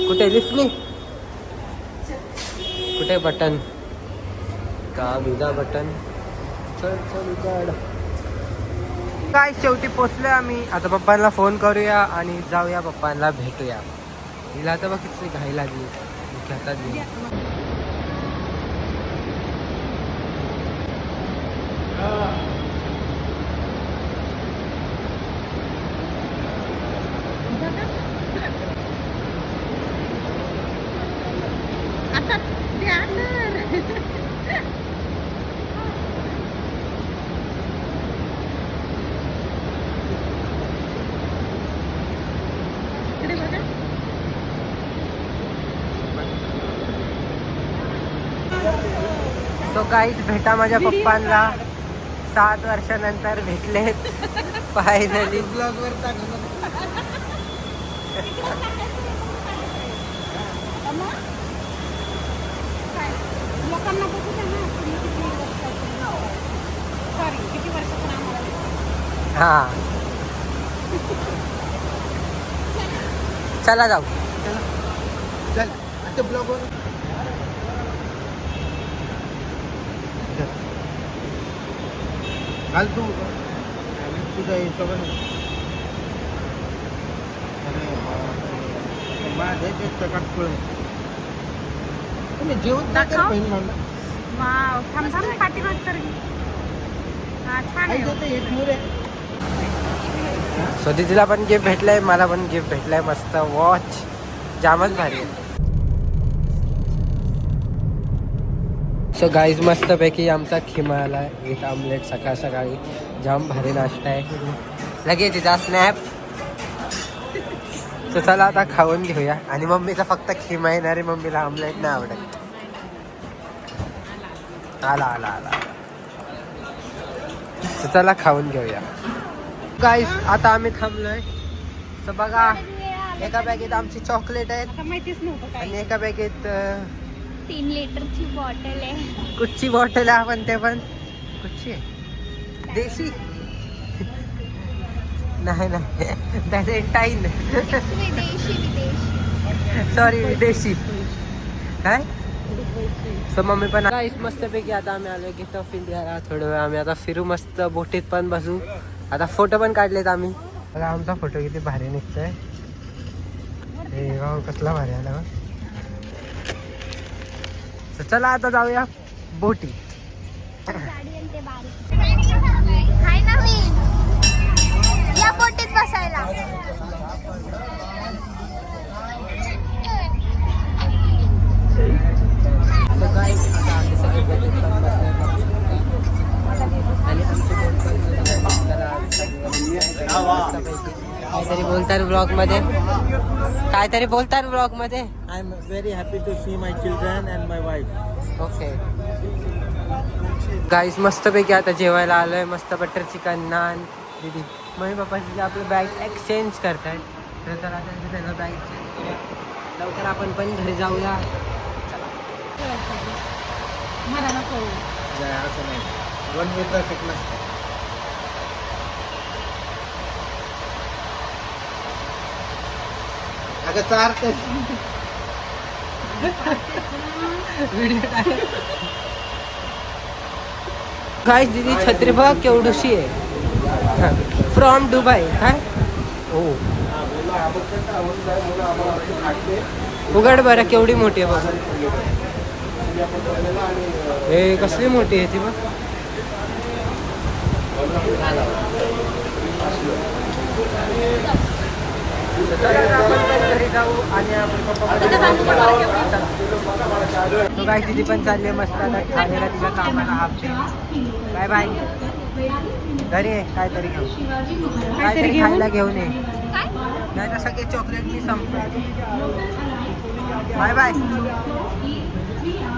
कुठे दिसली? कुठे बटन? का विजा बटन? चल चल उघड. काय शेवटी पोचलोय आम्ही. आता पप्पांना फोन करूया आणि जाऊया पप्पांना भेटूया. हिला तर बघ किती घाई लागली. घेतात मी. तो काहीच भेटा माझ्या पप्पांना 7 वर्षानंतर भेटलेत फायनली. ब्लॉगवर हा चला जाऊ. चल आता ब्लॉगवर घाल तू तुझा हिशोबाने. माझे ते चकाट पुढे तुम्ही जेवण दाखव. सो दीदीला पण गिफ्ट भेटलंय, मला पण गिफ्ट भेटलंय. मस्त वॉच, जामच भारी आहे. सो गाईज मस्त पैकी आमचा खिमा आलाय. एक आमलेट सकाळ सकाळी. जाम भारी नाश्ता आहे. लगेच तिचा स्नॅप. सो चला आता खाऊन घेऊया. आणि मम्मीचा फक्त खिमा येणार आहे, मम्मीला आमलेट नाही आवडत. आला आला आला. सो चला खाऊन घेऊया. गाईज आता आम्ही थांबलोय. तर बघा एका बॅगेत आमची चॉकलेट आहेत आणि एका बॅगेत 3 लिटरची बॉटल आहे. कुठची बॉटल आहे पण ते पण कुठची आहे? देशी नाही नाही टाईन. विदेशी सॉरी विदेशी. काय सो मम्मी पण मस्तपैकी. आता आम्ही आलो गेट ऑफ इंडियाला. थोडं वेळ आम्ही आता फिरू. मस्त बोटीत पण बसू. आता फोटो पण काढलेत आम्ही. बघा आमचा फोटो किती भारी निघतोय. हे गाव कसला भारी आला. चला आता जाऊया बोटी. या बोटीत बसायला. काहीतरी बोलतात ब्लॉग मध्ये. काहीतरी बोलतात ब्लॉग मध्ये. I am very happy to see my children and my wife. Okay guys मस्तपैकी आता जेवायला आलोय. मस्त बटर चिकन, नान. दीदी मम्मी पप्पाची आपलं बॅग एक्सचेंज करतायत. तर चला त्यांचं बॅग एक्सचेंज करूया. लवकर आपण पण घरी जाऊया. असं नाही. One way fitness. अगं चारते गाईस दीदी छत्री बघ केवढूशी आहे. From Dubai. काय हो उघड बरं केवढी मोठी आहे बघ. हे कसली मोठी आहे ती बघ. घरी जाऊ आणि काय तिथे पण चालली मस्त. ठाण्याला तिच्या कामाला हापते. Bye bye. घरी काहीतरी घेऊ. काहीतरी खायला घेऊन ये. नाही तर सगळे चॉकलेट मी संपतो. Bye bye.